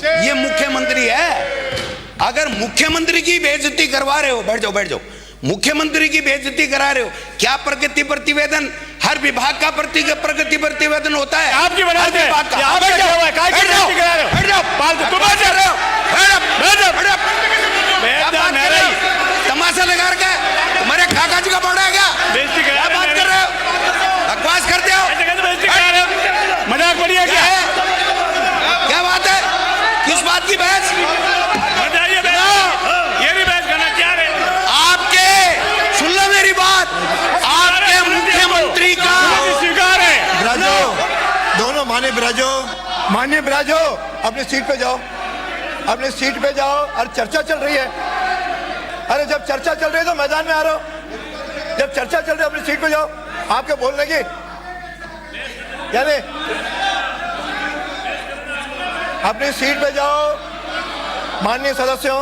ये मुख्यमंत्री है। अगर मुख्यमंत्री की बेइज्जती करवा रहे हो, बैठ जाओ बैठ जाओ, मुख्यमंत्री की बेइज्जती करा रहे हो। क्या प्रगति प्रतिवेदन हर विभाग का प्रगति प्रतिवेदन होता है? आपकी बनाते हैं। बैठ जाओ, तमाशा लगा रखा है तुम्हारे काका जी का बड़ा है क्या? क्या बात कर रहे हो? बकवास करते हो, मजाक बढ़िया क्या है? क्या बात है? किस बात की बहस? ये भी बहस करना क्या है? आपके सुन लो मेरी बात, आपके मुख्यमंत्री का स्वीकार है। ब्राजो, दोनों मान्य ब्राजो, अपनी सीट पे जाओ, अपनी सीट पे जाओ। और चर्चा चल रही है। अरे जब चर्चा चल रही है तो मैदान में आ रहा हो, जब चर्चा चल रही है अपनी सीट पे जाओ। आपके बोलने की यानी अपनी सीट पे जाओ। माननीय सदस्यों,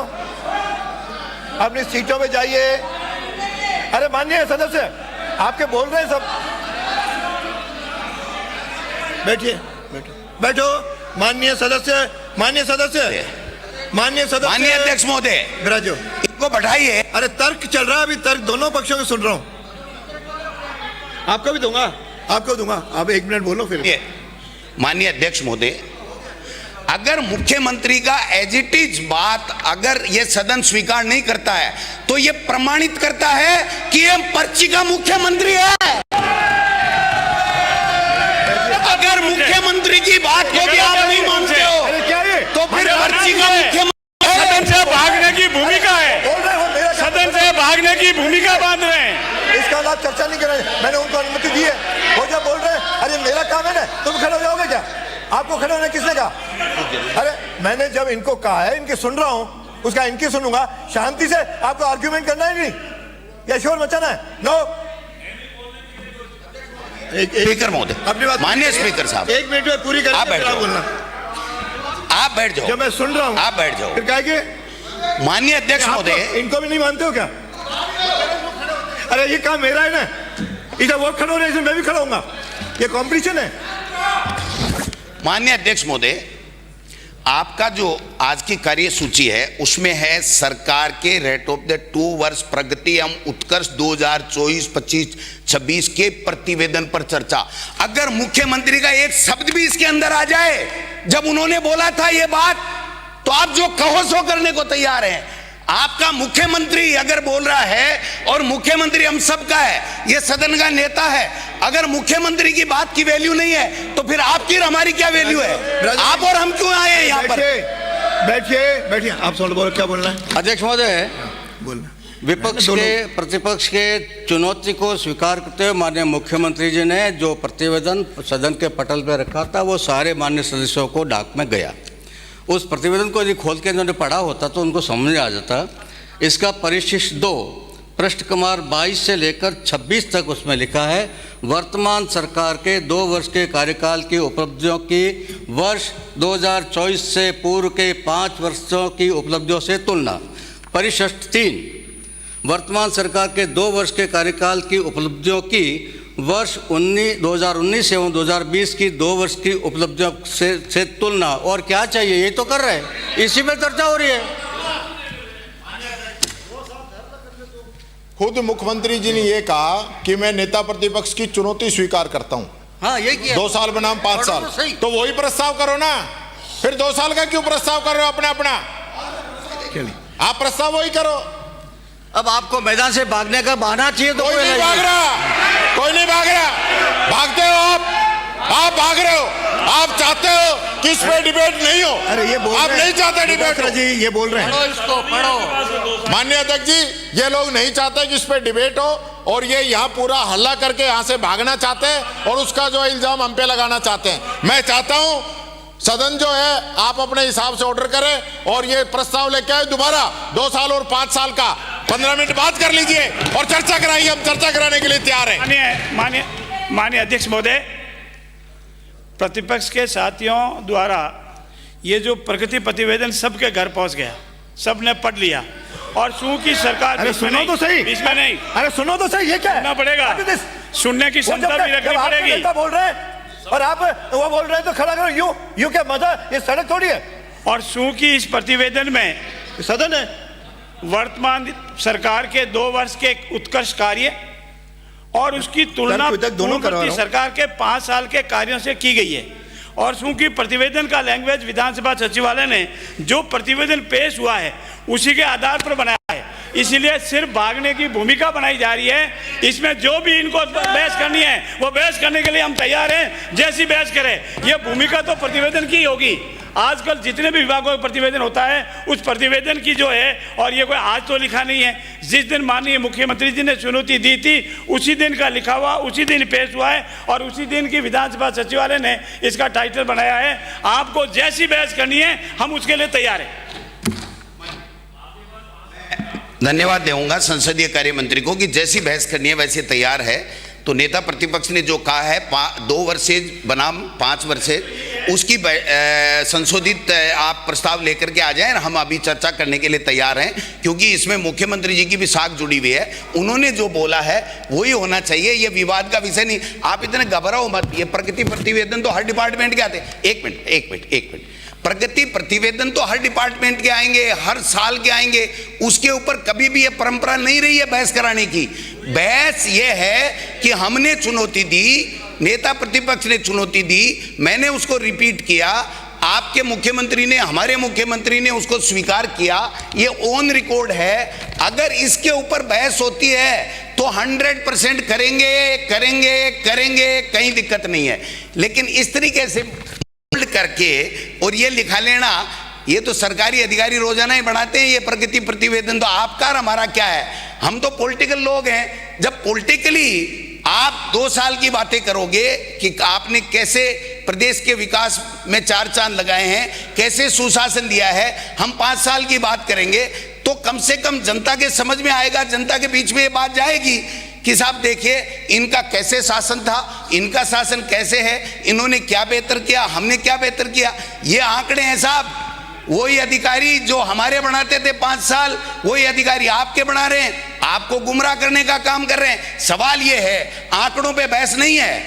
अपनी सीटों पे जाइए। अरे माननीय सदस्य, आपके बोल रहे हैं सब। बैठिए, बैठो। माननीय सदस्य, माननीय अध्यक्ष महोदय, ब्राजो, इनको बैठाइए। अरे तर्क चल रहा है अभी, तर्क दोनों पक्षों के सुन रहा हूं। आपको भी दूंगा, आपको दूंगा। आप 1 मिनट बोलो फिर। माननीय अध्यक्ष महोदय, अगर मुख्यमंत्री का एज इट इज बात अगर ये सदन स्वीकार नहीं करता है तो ये प्रमाणित करता है कि ये पर्ची का मुख्यमंत्री है। अगर मुख्यमंत्री की बात को भी आप नहीं मानते हो तो फिर पर्ची का मुख्यमंत्री सदन से भागने की भूमिका है। सदन से भागने की भूमिका बांध रहे हैं। इसका आप चर्चा नहीं कर रहे। मैंने उनको अनुमति दी है। वो जब बोल रहे हैं अरे मेरा काम है ना, तुम खड़े हो जाओगे क्या? आपको खड़े होने किसने कहा? अरे मैंने जब इनको कहा है, इनकी सुन रहा हूं, उसका इनकी सुनूंगा। शांति से आपको आर्ग्यूमेंट करना है नहीं या शोर मचाना है? नो। स्पीकर महोदय, अपनी बात माननीय स्पीकर साहब, 1 मिनट में पूरी आप बैठ जाओ। बोलना। आप बैठ जाओ, जब मैं सुन रहा हूं आप बैठ जाओ। फिर कहा कि माननीय अध्यक्ष महोदय, इनको भी नहीं मानते हो क्या? अरे ये काम मेरा है ना, इधर वो खड़े हो रहे हैं, मैं भी खड़ा होऊंगा। ये कॉम्पिटिशन है। माननीय अध्यक्ष महोदय, आपका जो आज की कार्यसूची है उसमें है सरकार के रेट ऑफ द 2 वर्ष प्रगति एवं उत्कर्ष 2024-25-26 के प्रतिवेदन पर चर्चा। अगर मुख्यमंत्री का एक शब्द भी इसके अंदर आ जाए, जब उन्होंने बोला था ये बात, तो आप जो कहो सो करने को तैयार हैं। आपका मुख्यमंत्री अगर बोल रहा है, और मुख्यमंत्री हम सब का है, ये सदन का नेता है, अगर मुख्यमंत्री की बात की वैल्यू नहीं है तो फिर आपकी और हमारी क्या वैल्यू है? आप और हम क्यों आए हैं यहाँ पर? बैठिए। आप सवाल बोलो, क्या बोलना है? अध्यक्ष महोदय, बोलना। विपक्ष के प्रतिपक्ष के चुनौती को स्वीकार करते हुए माननीय मुख्यमंत्री जी ने जो प्रतिवेदन सदन के पटल पर रखा था वो सारे माननीय सदस्यों को डाक में गया। उस प्रतिवेदन को यदि खोल के उन्होंने पढ़ा होता तो उनको समझ आ जाता। इसका परिशिष्ट 2 पृष्ठ क्रमांक 22 से लेकर 26 तक उसमें लिखा है, वर्तमान सरकार के 2 वर्ष के कार्यकाल की उपलब्धियों की वर्ष 2024 से पूर्व के 5 वर्षों की उपलब्धियों से तुलना। परिशिष्ट 3, वर्तमान सरकार के 2 वर्ष के कार्यकाल की उपलब्धियों की वर्ष 2019 एवं 2020 की 2 वर्ष की उपलब्धियों से तुलना। और क्या चाहिए? ये तो कर रहे हैं, इसी पे चर्चा हो रही है। खुद मुख्यमंत्री जी ने ये कहा कि मैं नेता प्रतिपक्ष की चुनौती स्वीकार करता हूं। हाँ, यही किया। 2 साल बनाम 5 साल, तो वही प्रस्ताव करो ना। फिर 2 साल का क्यों प्रस्ताव कर रहे हो अपना? आप प्रस्ताव वही करो। अब आपको मैदान से भागने का बहाना चाहिए तो कोई नहीं भाग रहा, कोई नहीं भाग रहा। भागते हो आप भाग रहे हो। आप चाहते हो कि इस पे डिबेट नहीं हो। अरे ये बोल आप नहीं चाहते डिबेट जी, ये बोल रहे हैं। पढ़ो इसको, पढ़ो। माननीय अध्यक्ष जी, ये लोग नहीं चाहते कि इस पे डिबेट हो और ये यहाँ पूरा हल्ला करके यहाँ से भागना चाहते हैं और उसका जो इल्जाम हम पे लगाना चाहते हैं। मैं चाहता हूँ सदन जो है आप अपने हिसाब से ऑर्डर करें और ये प्रस्ताव लेके आए दोबारा 2 साल और 5 साल का। 15 मिनट बात कर लीजिए और चर्चा कराइए। हम चर्चा कराने के लिए तैयार हैं। माननीय अध्यक्ष महोदय, प्रतिपक्ष के साथियों द्वारा ये जो प्रगति प्रतिवेदन सबके घर पहुंच गया, सबने पढ़ लिया और चूंकि सरकार अरे सुनो तो सही, इसमें नहीं, अरे सुनो तो सही, ये क्या है? सुनना पड़ेगा, सुनने की क्षमता भी रखनी पड़ेगी। बोल रहे हैं और आप वो बोल रहे हैं तो खड़ा करो। यू क्या मजा? ये सड़क थोड़ी है। और चूंकि इस प्रतिवेदन में सदन है। वर्तमान सरकार के 2 वर्ष के उत्कृष्ट कार्य और उसकी तुलना पूर्ववर्ती सरकार के 5 साल के कार्यों से की गई है, और चूंकि प्रतिवेदन का लैंग्वेज विधानसभा सचिवालय ने जो प्रतिवेदन पेश हुआ है उसी के आधार पर बनाया है, इसलिए सिर्फ भागने की भूमिका बनाई जा रही है। इसमें जो भी इनको बहस करनी है वो बहस करने के लिए हम तैयार हैं, जैसी बहस करें। ये भूमिका तो प्रतिवेदन की होगी। आजकल जितने भी विभागों का प्रतिवेदन होता है उस प्रतिवेदन की जो है, और ये कोई आज तो लिखा नहीं है, जिस दिन माननीय मुख्यमंत्री जी ने चुनौती दी थी उसी दिन का लिखा हुआ, उसी दिन पेश हुआ है, और उसी दिन की विधानसभा सचिवालय ने इसका टाइटल बनाया है। आपको जैसी बहस करनी है हम उसके लिए तैयार हैं। धन्यवाद दूंगा संसदीय कार्य मंत्री को कि जैसी बहस करनी है वैसे तैयार है। तो नेता प्रतिपक्ष ने जो कहा है 2 वर्षेज बनाम 5 वर्षेज, उसकी संशोधित आप प्रस्ताव लेकर के आ जाएं। हम अभी चर्चा करने के लिए तैयार हैं, क्योंकि इसमें मुख्यमंत्री जी की भी साख जुड़ी हुई है। उन्होंने जो बोला है वही होना चाहिए, ये विवाद का विषय नहीं। आप इतने घबराओ मत, ये प्रगति प्रतिवेदन तो हर डिपार्टमेंट के आते हैं। एक मिनट, प्रगति प्रतिवेदन तो हर डिपार्टमेंट के आएंगे, हर साल के आएंगे। उसके ऊपर कभी भी ये परंपरा नहीं रही है बहस कराने की। बहस ये है कि हमने चुनौती दी, नेता प्रतिपक्ष ने चुनौती दी, मैंने उसको रिपीट किया, आपके मुख्यमंत्री ने, हमारे मुख्यमंत्री ने उसको स्वीकार किया, ये ऑन रिकॉर्ड है। अगर इसके ऊपर बहस होती है तो 100% करेंगे, कहीं दिक्कत नहीं है। लेकिन इस तरीके से करके और ये लिखा लेना, ये तो सरकारी अधिकारी रोजाना ही बनाते हैं ये प्रगति प्रतिवेदन। तो आपका और हमारा क्या है? हम तो पॉलिटिकल लोग हैं। जब पॉलिटिकली आप 2 साल की बातें करोगे कि आपने कैसे प्रदेश के विकास में 4 चांद लगाए हैं, कैसे सुशासन दिया है, हम 5 साल की बात करेंगे तो कम से कम जनता के समझ में आएगा, जनता के बीच में ये बात जाएगी कि साहब देखिए इनका कैसे शासन था, इनका शासन कैसे है, इन्होंने क्या बेहतर किया, हमने क्या बेहतर किया। ये आंकड़े हैं साहब, वही अधिकारी जो हमारे बनाते थे 5 साल, वही अधिकारी आपके बना रहे हैं, आपको गुमराह करने का काम कर रहे हैं। सवाल ये है, आंकड़ों पे बहस नहीं है।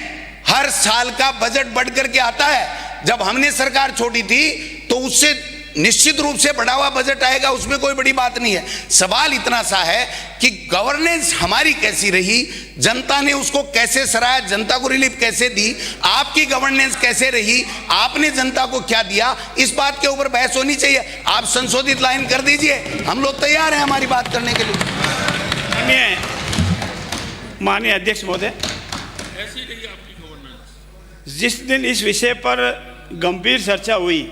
हर साल का बजट बढ़ करके आता है। जब हमने सरकार छोड़ी थी तो उससे निश्चित रूप से बढ़ा हुआ बजट आएगा, उसमें कोई बड़ी बात नहीं है। सवाल इतना सा है कि गवर्नेंस हमारी कैसी रही, जनता ने उसको कैसे सराहा, जनता को रिलीफ कैसे दी, आपकी गवर्नेंस कैसे रही, आपने जनता को क्या दिया, इस बात के ऊपर बहस होनी चाहिए। आप संशोधित लाइन कर दीजिए, हम लोग तैयार हैं हमारी बात करने के लिए। माननीय अध्यक्ष महोदय, जिस दिन इस विषय पर गंभीर चर्चा हुई,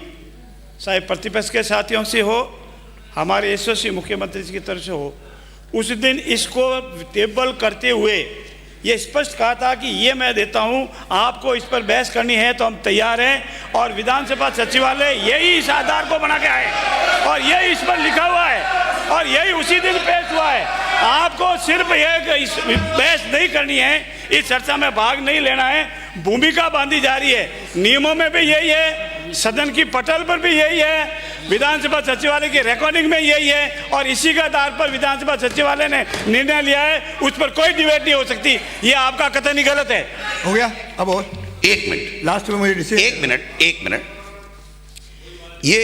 चाहे प्रतिपक्ष के साथियों से हो, हमारे यशस्वी मुख्यमंत्री जी की तरफ से हो, उस दिन इसको टेबल करते हुए ये स्पष्ट कहा था कि ये मैं देता हूँ, आपको इस पर बहस करनी है तो हम तैयार हैं। और विधानसभा सचिवालय यही इस आधार को बना के आए और यही इस पर लिखा हुआ है और यही उसी दिन पेश हुआ है। आपको सिर्फ ये बहस नहीं करनी है, इस चर्चा में भाग नहीं लेना है, भूमिका बांधी जा रही है। नियमों में भी यही है, सदन की पटल पर भी यही है, विधानसभा सचिवालय की रिकॉर्डिंग में यही है, और इसी के आधार पर विधानसभा सचिवालय ने निर्णय लिया है। उस पर कोई डिबेट नहीं हो सकती। ये आपका कथन ही गलत है। हो गया अब और 1 मिनट, लास्ट में मुझे 1 मिनट। ये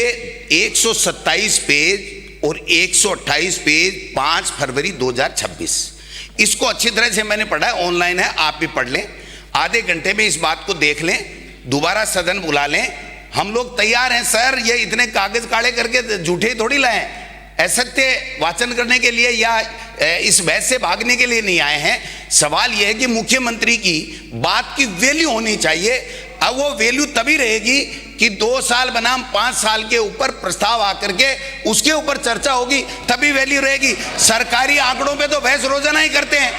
127 पेज और 128 पेज 5 फरवरी 2026, इसको अच्छी तरह से मैंने पढ़ा है, ऑनलाइन है, आप भी पढ़ लें। आधे घंटे में इस बात को देख लें, दोबारा सदन बुला लें। हम लोग तैयार हैं सर, ये इतने कागज काले करके झूठे थोड़ी लाए, असत्य वाचन करने के लिए या इस बहस से भागने के लिए नहीं आए हैं। सवाल यह है कि मुख्यमंत्री की बात की वैल्यू होनी चाहिए। अब वो वैल्यू तभी रहेगी कि 2 साल बनाम 5 साल के ऊपर प्रस्ताव आकर के उसके ऊपर चर्चा होगी, तभी वैल्यू रहेगी। सरकारी आंकड़ों पे तो बहस रोजाना ही करते हैं।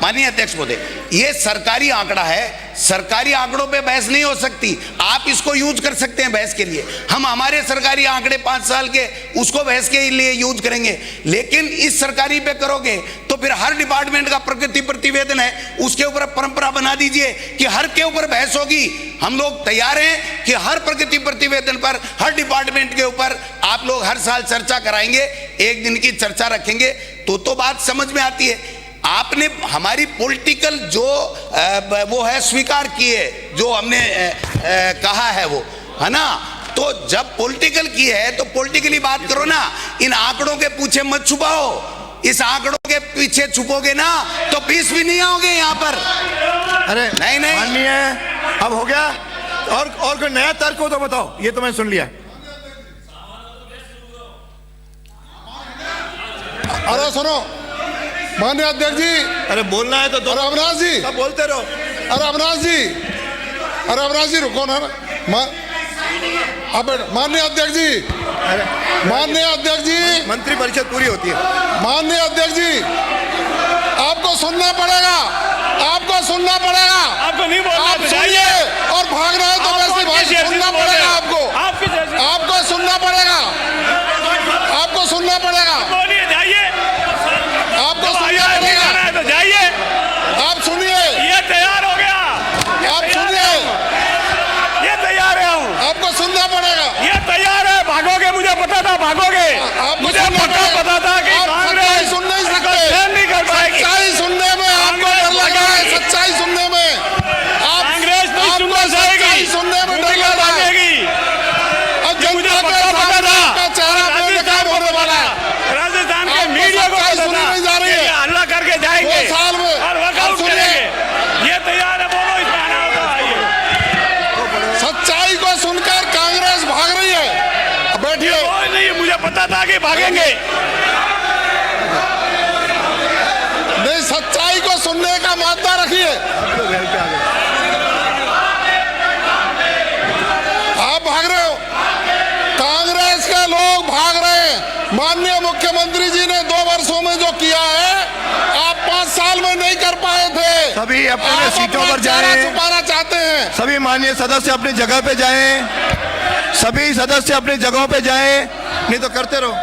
माननीय अध्यक्ष महोदय, ये सरकारी आंकड़ा है, सरकारी आंकड़ों पे बहस नहीं हो सकती। आप इसको यूज कर सकते हैं बहस के लिए, हम हमारे सरकारी आंकड़े 5 साल के उसको बहस के लिए यूज करेंगे। लेकिन इस सरकारी पे करोगे तो फिर हर डिपार्टमेंट का प्रगति प्रतिवेदन है, उसके ऊपर परंपरा बना दीजिए कि हर के ऊपर बहस होगी। हम लोग तैयार हैं कि हर प्रगति प्रतिवेदन पर, हर डिपार्टमेंट के ऊपर आप लोग हर साल चर्चा कराएंगे, एक दिन की चर्चा रखेंगे तो बात समझ में आती है। आपने हमारी पॉलिटिकल जो वो है स्वीकार किए, जो हमने कहा है वो है ना, तो जब पॉलिटिकल की है तो पॉलिटिकली बात करो ना, इन आंकड़ों के पीछे मत छुपाओ। इस आंकड़ों के पीछे छुपोगे ना तो पीस भी नहीं आओगे यहाँ पर। अरे नहीं नहीं माननीय, अब हो गया। और कोई नया तर्क हो तो बताओ, ये तो मैंने सुन लिया। अरे सुनो माननीय अध्यक्ष जी, अरे बोलना है तो अरे अविनाश जी, सब बोलते रहो। अरे अविनाश जी रुको ना। अब माननीय अध्यक्ष जी, माननीय अध्यक्ष जी, मंत्री परिषद पूरी होती है। माननीय अध्यक्ष जी, आपको सुनना पड़ेगा, आपको सुनना पड़ेगा। आपको नहीं बोलना आप तो सुनिए जाइए। और भाग रहे हैं तो वैसे भाई सुनना पड़ेगा आपको। आपको सुनना पड़ेगा, आपको सुनना पड़ेगा, बोलिए, जाइए। आपको सुनना पड़ेगा। तो जाइए, आप सुनिए, ये तैयार हो गया। आप सुनिए, ये तैयार है हूँ, आपको सुनना पड़ेगा। ये तैयार है। भागोगे, मुझे पता था भागोगे। आपको मुझे सुनना पड़ेगा। पता था कि आप कांग्रेस सच्चाई सुन नहीं सकते। सहन नहीं कर पाएगी। सच्चाई सुनने में आपको डर लगा है, सच्चाई सुनने में कांग्रेस नहीं आपको सुनना सच्चाई चाहेगी, सुनने में डर भूमिका लगा है। भागेगी। और मुझे जनता के पता सामने था। आपका चेहरा बेनकाब होने वाला है। राजस्थान के आपको मीडिया को सच्चाई पता सुनी था नहीं जा रही कि है। ये हल्ला करके जाएंगे 2 साल में और आप वर्कआउट सुनिए, करेंगे। ये तैयार है, बोलो इसमें आना होगा। आइए, सच्चाई को सुनकर कांग्रेस भाग रही है। अब बैठिए। कोई नहीं, मुझे पता था कि भागेंगे। नहीं, सच्चाई को सुनने का मादा रखिए। आप भाग रहे हो, कांग्रेस के लोग भाग रहे हैं। माननीय मुख्यमंत्री जी ने 2 वर्षों में जो किया है, आप 5 साल में नहीं कर पाए थे। सभी अपने आप सीटों अपना पर चेहरा जाएं। छुपाना चाहते हैं। सभी माननीय सदस्य अपनी जगह पे जाएं। सभी सदस्य अपनी जगहों पे जाएं, नहीं तो करते रहो।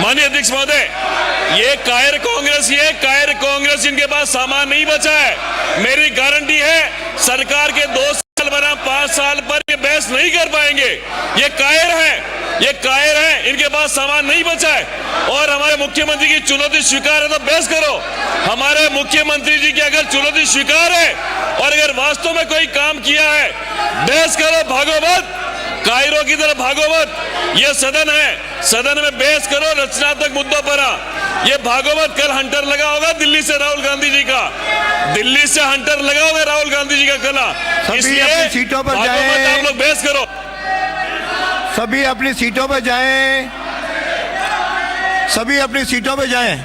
माननीय अध्यक्ष महोदय, ये कायर कांग्रेस इनके पास सामान नहीं बचा है। मेरी गारंटी है सरकार के 2 साल बना 5 साल पर ये बहस नहीं कर पाएंगे। ये कायर है, इनके पास सामान नहीं बचा है। और हमारे मुख्यमंत्री की चुनौती स्वीकार है तो बहस करो। हमारे मुख्यमंत्री जी की अगर चुनौती स्वीकार है और अगर वास्तव में कोई काम किया है, बहस करो, भागो मत, कायरों की तरफ भागो मत। ये सदन है, सदन में बहस करो रचनात्मक मुद्दों पर। ये भागो मत। कल हंटर लगा होगा दिल्ली से राहुल गांधी जी का, दिल्ली से हंटर लगा होगा राहुल गांधी जी का कला। सभी अपनी सीटों पर भागो मत, जाएं। आप लोग बहस करो। सभी अपनी सीटों पे जाएं। सभी अपनी सीटों पे जाएं।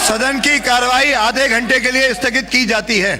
सदन की कार्रवाई आधे घंटे के लिए स्थगित की जाती है।